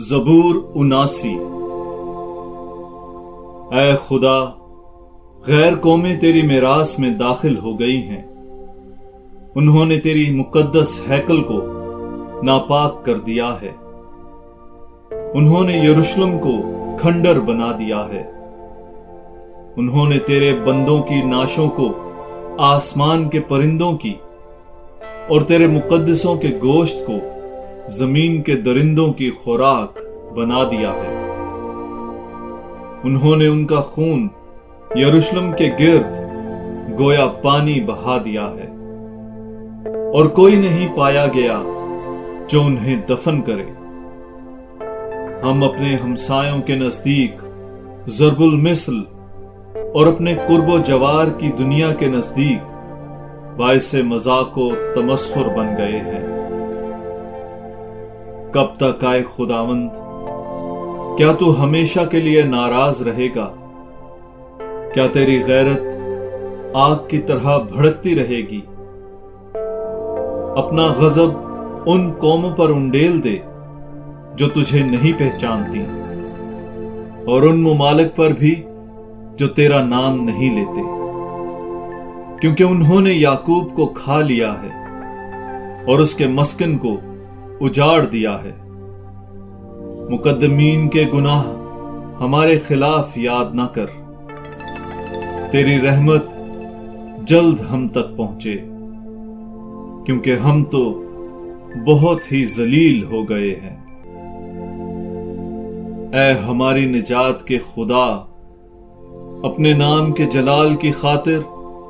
زبور 79۔ اے خدا، غیر قومیں تیری میراث میں داخل ہو گئی ہیں۔ انہوں نے تیری مقدس ہیکل کو ناپاک کر دیا ہے۔ انہوں نے یروشلم کو کھنڈر بنا دیا ہے۔ انہوں نے تیرے بندوں کی ناشوں کو آسمان کے پرندوں کی اور تیرے مقدسوں کے گوشت کو زمین کے درندوں کی خوراک بنا دیا ہے۔ انہوں نے ان کا خون یروشلم کے گرد گویا پانی بہا دیا ہے، اور کوئی نہیں پایا گیا جو انہیں دفن کرے۔ ہم اپنے ہمسایوں کے نزدیک ضرب المثل اور اپنے قرب و جوار کی دنیا کے نزدیک باعث مذاق و تمسخر بن گئے ہیں۔ کب تک آئے خداوند؟ کیا تو ہمیشہ کے لیے ناراض رہے گا؟ کیا تیری غیرت آگ کی طرح بھڑکتی رہے گی؟ اپنا غضب ان قوموں پر انڈیل دے جو تجھے نہیں پہچانتی، اور ان ممالک پر بھی جو تیرا نام نہیں لیتے، کیونکہ انہوں نے یعقوب کو کھا لیا ہے اور اس کے مسکن کو اجاڑ دیا ہے۔ مقدمین کے گناہ ہمارے خلاف یاد نہ کر، تیری رحمت جلد ہم تک پہنچے، کیونکہ ہم تو بہت ہی ذلیل ہو گئے ہیں۔ اے ہماری نجات کے خدا، اپنے نام کے جلال کی خاطر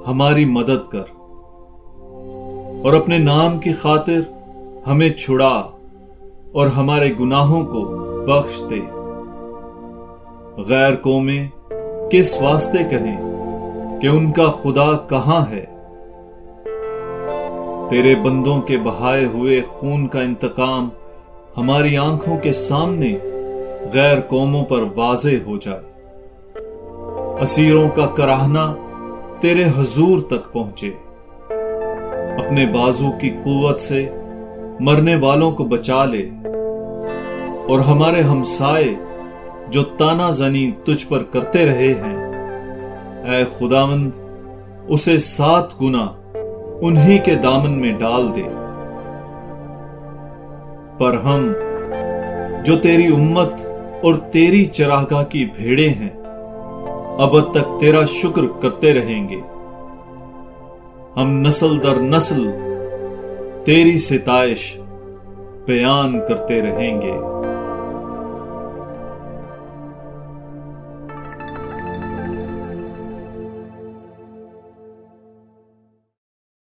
ہماری مدد کر، اور اپنے نام کی خاطر ہمیں چھڑا اور ہمارے گناہوں کو بخش دے۔ غیر قومیں کس واسطے کہیں کہ ان کا خدا کہاں ہے؟ تیرے بندوں کے بہائے ہوئے خون کا انتقام ہماری آنکھوں کے سامنے غیر قوموں پر واضح ہو جائے۔ اسیروں کا کراہنا تیرے حضور تک پہنچے۔ اپنے بازو کی قوت سے مرنے والوں کو بچا لے، اور ہمارے ہمسائے جو تانا زنی تجھ پر کرتے رہے ہیں، اے خداوند اسے 7 گنا انہی کے دامن میں ڈال دے۔ پر ہم جو تیری امت اور تیری چراگاہ کی بھیڑیں ہیں، ابد تک تیرا شکر کرتے رہیں گے۔ ہم نسل در نسل تیری ستائش بیان کرتے رہیں گے۔